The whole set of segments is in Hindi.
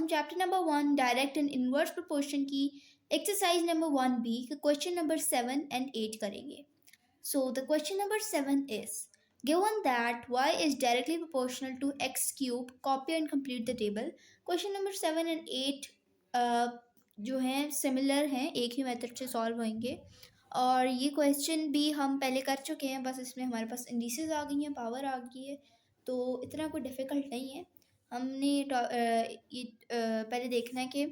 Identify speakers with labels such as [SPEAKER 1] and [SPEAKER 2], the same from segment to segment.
[SPEAKER 1] Chapter number 1 direct and inverse proportion की एक्सरसाइज नंबर 1B का क्वेश्चन नंबर 7 and 8 करेंगे. So the question number 7 is, given that y is directly proportional to x cube, copy and complete the table. Question number 7 and 8 जो हैं सिमिलर हैं, एक ही मेथड से सॉल्व होंगे और ये क्वेश्चन भी हम पहले कर चुके हैं, बस इसमें हमारे पास इंडिसेस आ गई हैं, पावर आ गई है, तो इतना कोई डिफ़िकल्ट नहीं है. हमने ये पहले देखना है कि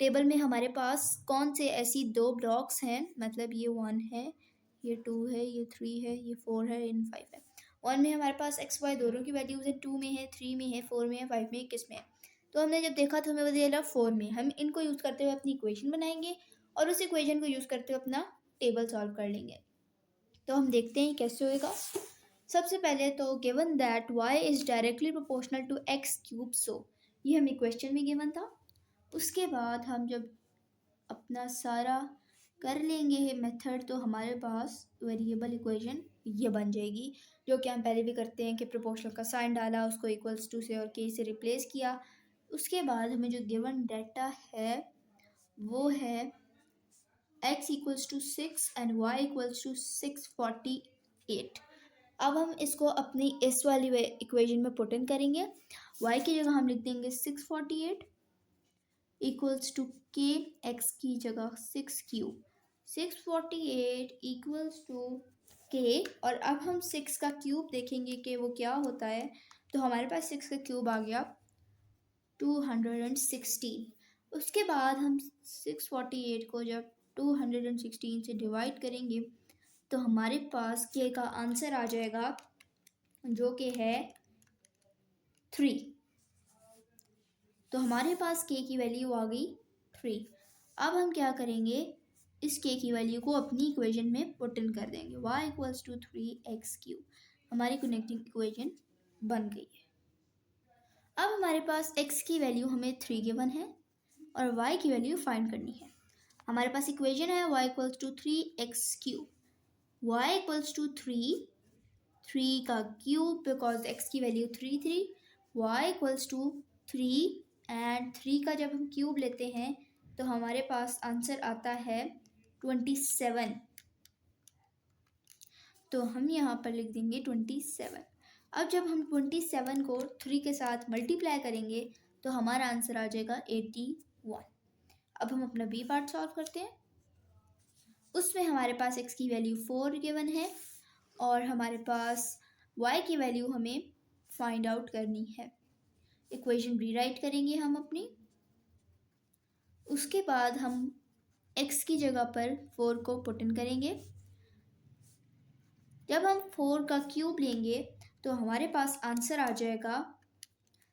[SPEAKER 1] टेबल में हमारे पास कौन से ऐसी दो ब्लॉक्स हैं, मतलब ये 1 है, ये 2 है, ये 3 है, ये 4 है, इन 5 है. 1 में हमारे पास एक्स वाई दोनों की वैल्यूज़ हैं, 2 में है, 3 में है, 4 में है, 5 में है, किस में है. तो हमने जब देखा तो हमें पता चला 4 में. हम इनको यूज़ करते हुए अपनी इक्वेशन बनाएंगे और उस इक्वेशन को यूज़ करते हुए अपना टेबल सॉल्व कर लेंगे. तो हम देखते हैं कैसे होएगा. सबसे पहले तो given that y is directly proportional to x cube, so ये हमें क्वेश्चन में गिवन था. उसके बाद हम जब अपना सारा कर लेंगे मेथड तो हमारे पास वेरिएबल इक्वेशन ये बन जाएगी, जो कि हम पहले भी करते हैं कि प्रोपोर्शनल का साइन डाला, उसको इक्वल्स टू से और के से रिप्लेस किया. उसके बाद हमें जो गिवन डाटा है वो है x equals to 6 and y equals to 648. अब हम इसको अपनी इस वाली इक्वेशन में पुट इन करेंगे. y की जगह हम लिख देंगे 648 इक्वल्स टू के, x की जगह 6 क्यूब. 648 इक्वल्स टू के, और अब हम 6 का क्यूब देखेंगे कि वो क्या होता है. तो हमारे पास 6 का क्यूब आ गया 216. उसके बाद हम 648 को जब 216 से डिवाइड करेंगे तो हमारे पास के का आंसर आ जाएगा जो कि है 3. तो हमारे पास के की वैल्यू आ गई 3. अब हम क्या करेंगे, इस के की वैल्यू को अपनी इक्वेशन में पुट इन कर देंगे. y equals to 3x cube हमारी कनेक्टिंग इक्वेशन बन गई है. अब हमारे पास x की वैल्यू हमें 3 गिवन है और y की वैल्यू फाइंड करनी है. हमारे पास इक्वेशन है y equals to 3x cube. y equals to 3 का क्यूब बिकॉज x की value 3 y equals to 3 and 3 का जब हम क्यूब लेते हैं तो हमारे पास आंसर आता है 27. तो हम यहाँ पर लिख देंगे 27. अब जब हम 27 को 3 के साथ मल्टीप्लाई करेंगे तो हमारा आंसर आ जाएगा 81. अब हम अपना बी पार्ट सॉल्व करते हैं. उसमें हमारे पास x की वैल्यू 4 गिवन है और हमारे पास y की वैल्यू हमें फाइंड आउट करनी है. इक्वेशन रीराइट करेंगे हम अपनी. उसके बाद हम x की जगह पर 4 को पुट इन करेंगे. जब हम 4 का क्यूब लेंगे तो हमारे पास आंसर आ जाएगा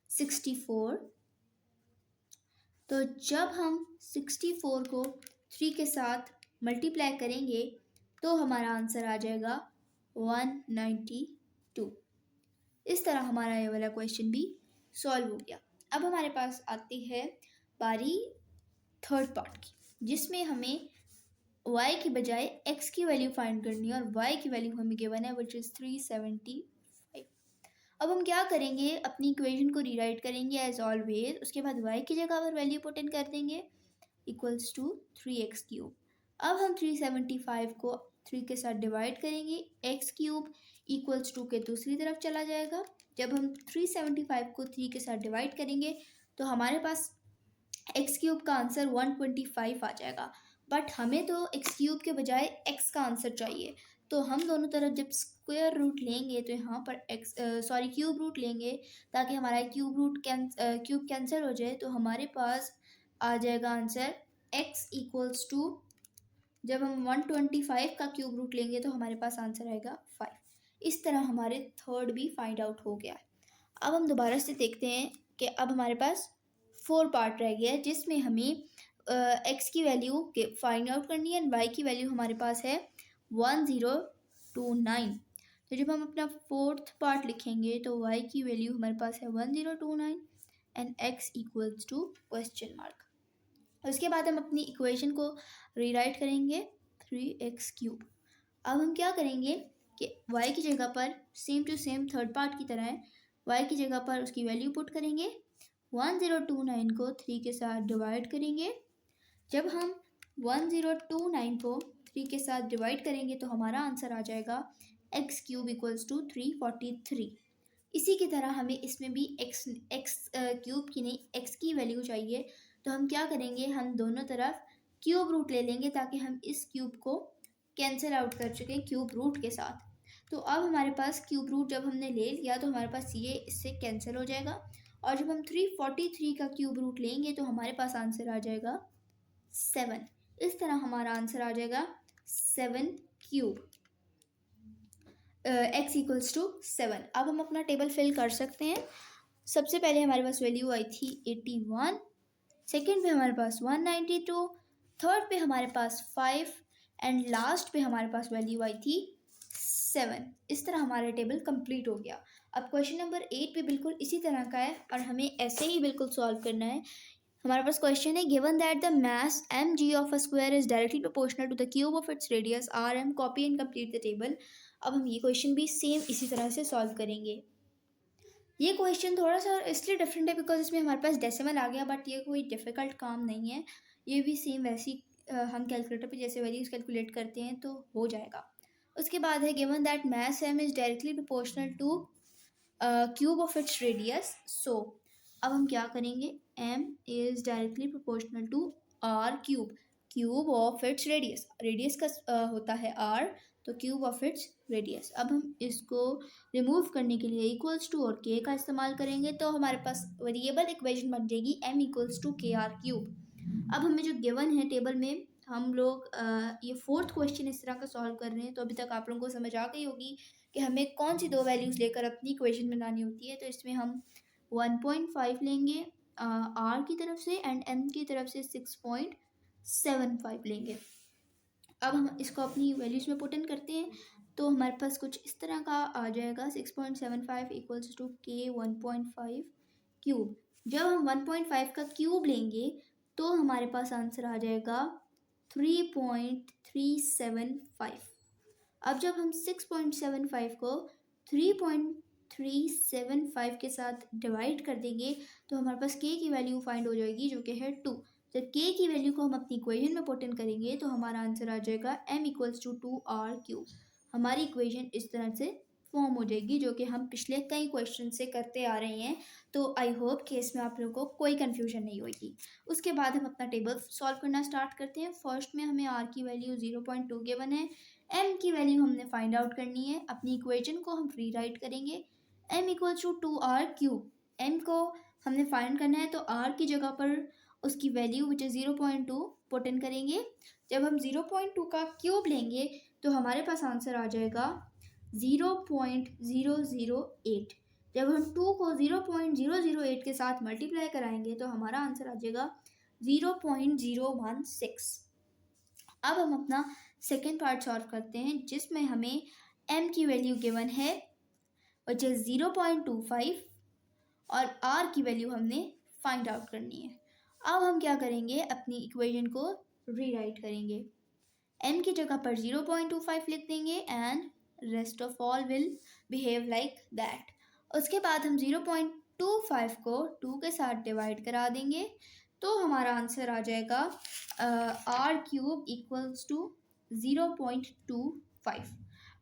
[SPEAKER 1] 64. तो जब हम 64 को 3 के साथ मल्टीप्लाई करेंगे तो हमारा आंसर आ जाएगा 192. इस तरह हमारा ये वाला क्वेश्चन भी सॉल्व हो गया. अब हमारे पास आती है बारी थर्ड पार्ट की, जिसमें हमें y की बजाय x की वैल्यू फाइंड करनी है और y की वैल्यू हमें गिवन है विच इज़ 375. अब हम क्या करेंगे, अपनी इक्वेशन को रीराइट करेंगे एज ऑलवेज. उसके बाद y की जगह पर वैल्यू पुट इन कर देंगे इक्वल्स टू 3x क्यूब. अब हम 375 को 3 के साथ डिवाइड करेंगे. x क्यूब इक्वल्स टू के दूसरी तरफ चला जाएगा. जब हम 375 को 3 के साथ डिवाइड करेंगे तो हमारे पास x क्यूब का आंसर 125 आ जाएगा. बट हमें तो x क्यूब के बजाय x का आंसर चाहिए, तो हम दोनों तरफ जब स्क्वायर रूट लेंगे तो यहाँ पर क्यूब रूट लेंगे ताकि हमारा क्यूब कैंसिल हो जाए. तो हमारे पास आ जाएगा आंसर x इक्वल्स टू, जब हम 125 का क्यूब रूट लेंगे तो हमारे पास आंसर आएगा 5. इस तरह हमारे थर्ड भी फाइंड आउट हो गया है. अब हम दोबारा से देखते हैं कि अब हमारे पास 4 पार्ट रह गया है जिसमें हमें x की वैल्यू फाइंड आउट करनी है. y की वैल्यू हमारे पास है 1029. तो जब हम अपना फोर्थ पार्ट लिखेंगे तो y की वैल्यू हमारे पास है 1029 and x equals to question mark. उसके बाद हम अपनी इक्वेशन को रीराइट करेंगे 3x क्यूब. अब हम क्या करेंगे कि y की जगह पर same to same third part की तरह है, y की जगह पर उसकी वैल्यू पुट करेंगे 1029 को 3 के साथ डिवाइड करेंगे। जब हम 1029 को 3 के साथ डिवाइड करेंगे तो हमारा आंसर आ जाएगा एक्स क्यूब इक्वल्स टू 343। इसी की तरह हमें इसमें भी एक्स एक्स क्यूब की नहीं एक्स की वैल्यू चाहिए, तो हम क्या करेंगे, हम दोनों तरफ क्यूब रूट ले लेंगे ताकि हम इस क्यूब को कैंसिल आउट कर चुके क्यूब रूट के साथ। तो अब हमारे पास क्यूब रूट जब हमने ले लिया तो हमारे पास ये इससे कैंसिल हो जाएगा, और जब हम 343 का क्यूब रूट लेंगे तो हमारे पास आंसर आ जाएगा 7। इस तरह हमारा आंसर आ जाएगा 7 क्यूब x इक्वल्स टू 7। अब हम अपना टेबल फिल कर सकते हैं। सबसे पहले हमारे पास वैल्यू आई थी 81, सेकेंड पे हमारे पास 192, थर्ड पे हमारे पास 5 एंड लास्ट पे हमारे पास वैल्यू आई थी 7। इस तरह हमारा टेबल कंप्लीट हो गया। अब क्वेश्चन नंबर 8 भी बिल्कुल इसी तरह का है और हमें ऐसे ही बिल्कुल सॉल्व करना है। हमारे पास क्वेश्चन है, given that the mass mg of a square is directly proportional to the cube of its radius rm, copy and complete the table. अब हम ये क्वेश्चन भी सेम इसी तरह से सॉल्व करेंगे। ये क्वेश्चन थोड़ा सा इसलिए डिफरेंट है बिकॉज इसमें हमारे पास डेसिमल आ गया, बट ये कोई डिफ़िकल्ट काम नहीं है। ये भी सेम वैसी हम कैलकुलेटर पे जैसे वैल्यूज कैलकुलेट करते हैं तो हो जाएगा। उसके बाद है, given that mass m is directly proportional to cube of its radius. So अब हम क्या करेंगे, m is directly proportional to r cube, cube of its radius, radius का होता है r, तो क्यूब ऑफ इट्स रेडियस। अब हम इसको रिमूव करने के लिए इक्वल्स टू और k का इस्तेमाल करेंगे तो हमारे पास वेरिएबल इक्वेशन बन जाएगी m इक्वल्स टू के आर क्यूब। अब हमें जो गिवन है टेबल में, हम लोग ये फोर्थ क्वेश्चन इस तरह का सॉल्व कर रहे हैं, तो अभी तक आप लोगों को समझ आ गई होगी कि हमें कौन सी दो वैल्यूज़ लेकर अपनी इक्वेशन बनानी होती है। तो इसमें हम 1.5 लेंगे r की तरफ से एंड m की तरफ से 6.75 लेंगे। अब हम इसको अपनी वैल्यूज़ में पुट इन करते हैं तो हमारे पास कुछ इस तरह का आ जाएगा, 6.75 इक्वल्स टू k 1.5 क्यूब। जब हम 1.5 का क्यूब लेंगे तो हमारे पास आंसर आ जाएगा 3.375। अब जब हम 6.75 को 3.375 के साथ डिवाइड कर देंगे तो हमारे पास k की वैल्यू फाइंड हो जाएगी जो कि है 2। जब k की वैल्यू को हम अपनी इक्वेशन में पुट इन करेंगे तो हमारा आंसर आ जाएगा m equals to 2r cube. हमारी इक्वेशन इस तरह से फॉर्म हो जाएगी जो कि हम पिछले कई क्वेश्चन से करते आ रहे हैं। तो आई होप कि इसमें आप लोगों को कोई कन्फ्यूजन नहीं होगी। उसके बाद हम अपना टेबल सॉल्व करना स्टार्ट करते हैं। फर्स्ट में हमें r की वैल्यू 0.2 गिवन है, m की वैल्यू हमने फाइंड आउट करनी है। अपनी इक्वेशन को हम री राइट करेंगे, m equals to 2r cube. m को हमने फाइंड करना है तो r की जगह पर उसकी value which is 0.2 put in करेंगे। जब हम 0.2 का क्यूब लेंगे तो हमारे पास आंसर आ जाएगा 0.008। जब हम 2 को 0.008 के साथ मल्टीप्लाई कराएंगे तो हमारा आंसर आ जाएगा 0.016। अब हम अपना सेकेंड पार्ट सॉल्व करते हैं जिसमें हमें m की वैल्यू गिवन है विच इज़ 0.25 और r की वैल्यू हमने फाइंड आउट करनी है। अब हम क्या करेंगे, अपनी इक्वेशन को रीराइट करेंगे, m की जगह पर 0.25 लिख देंगे and rest of all will behave like that. उसके बाद हम 0.25 को 2 के साथ डिवाइड करा देंगे तो हमारा आंसर आ जाएगा r क्यूब इक्वल्स टू 0.25।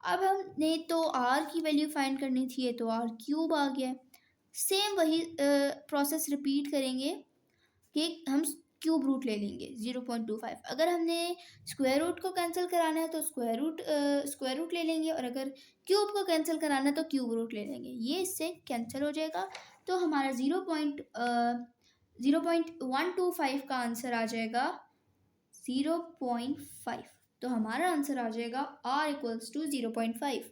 [SPEAKER 1] अब हमने तो r की वैल्यू फाइंड करनी थी तो r क्यूब आ गया। सेम वही प्रोसेस रिपीट करेंगे कि हम क्यूब रूट ले लेंगे 0.25। अगर हमने स्क्वायर रूट को कैंसिल कराना है तो स्क्वायर रूट ले लेंगे, और अगर क्यूब को कैंसिल कराना है तो क्यूब रूट ले लेंगे। ये इससे कैंसिल हो जाएगा तो हमारा 0.125 का आंसर आ जाएगा 0.5। तो हमारा आंसर आ जाएगा r इक्वल्स टू 0.5।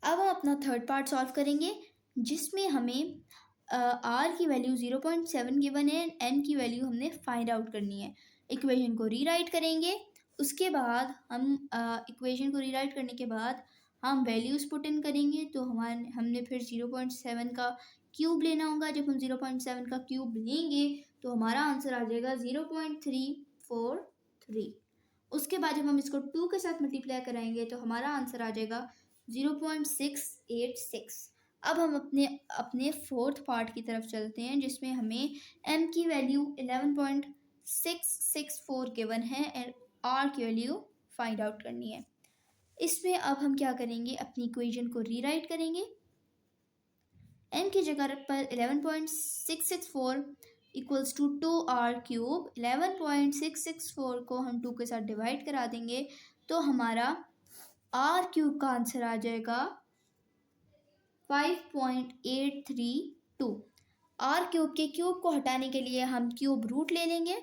[SPEAKER 1] अब हम अपना थर्ड पार्ट सॉल्व करेंगे जिसमें हमें r की वैल्यू 0.7 गिवन है, m की वैल्यू हमने फाइंड आउट करनी है। इक्वेशन को रीराइट करेंगे, उसके बाद हम इक्वेशन को रीराइट करने के बाद हम वैल्यूज़ पुट इन करेंगे तो हमने फिर 0.7 का क्यूब लेना होगा। जब हम 0.7 का क्यूब लेंगे तो हमारा आंसर आ जाएगा 0.343। उसके बाद जब हम इसको 2 के साथ मल्टीप्लाई कराएंगे तो हमारा आंसर आ जाएगा 0.686। अब हम अपने अपने फोर्थ पार्ट की तरफ चलते हैं, जिसमें हमें m की वैल्यू 11.664 गिवन है और r की वैल्यू फाइंड आउट करनी है। इसमें अब हम क्या करेंगे, अपनी इक्वेशन को रीराइट करेंगे। m की जगह पर 11.664 इक्वल्स टू 2r क्यूब। 11.664 को हम 2 के साथ डिवाइड करा देंगे तो हमारा r क्यूब का आंसर आ जाएगा 5.832। r क्यूब के क्यूब को हटाने के लिए हम क्यूब रूट ले लेंगे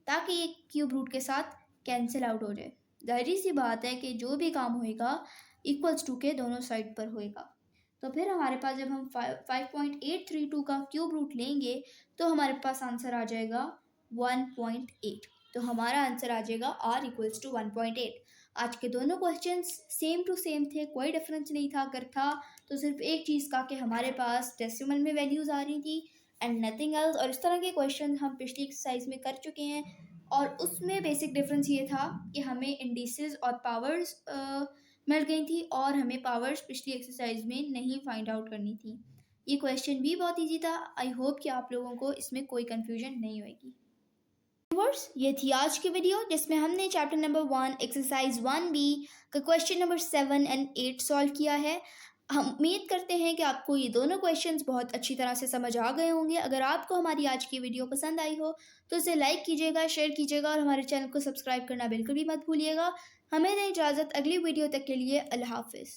[SPEAKER 1] ताकि ये क्यूब रूट के साथ कैंसिल आउट हो जाए। जाहिर सी बात है कि जो भी काम होएगा इक्वल्स टू के दोनों साइड पर होएगा। तो फिर हमारे पास जब हम 5.832 का क्यूब रूट लेंगे तो हमारे पास आंसर आ जाएगा 1.8। तो हमारा आंसर आ जाएगा r इक्वल्स टू 1.8। आज के दोनों क्वेश्चंस सेम टू सेम थे, कोई डिफरेंस नहीं था। अगर था तो सिर्फ एक चीज़ का कि हमारे पास डेसिमल में वैल्यूज़ आ रही थी एंड नथिंग एल्स। और इस तरह के क्वेश्चन हम पिछली एक्सरसाइज में कर चुके हैं और उसमें बेसिक डिफरेंस ये था कि हमें इंडिसेस और पावर्स मिल गई थी और हमें पावर्स पिछली एक्सरसाइज में नहीं फाइंड आउट करनी थी। ये क्वेश्चन भी बहुत इजी था। आई होप कि आप लोगों को इसमें कोई कन्फ्यूजन नहीं होगी। व्यूअर्स, ये थी आज की वीडियो जिसमें हमने चैप्टर नंबर 1 एक्सरसाइज 1B का क्वेश्चन नंबर 7 एंड 8 सॉल्व किया है। हम उम्मीद करते हैं कि आपको ये दोनों क्वेश्चंस बहुत अच्छी तरह से समझ आ गए होंगे। अगर आपको हमारी आज की वीडियो पसंद आई हो तो इसे लाइक कीजिएगा, शेयर कीजिएगा और हमारे चैनल को सब्सक्राइब करना बिल्कुल भी मत भूलिएगा। हमें दें इजाज़त, अगली वीडियो तक के लिए अल्लाह हाफिज़।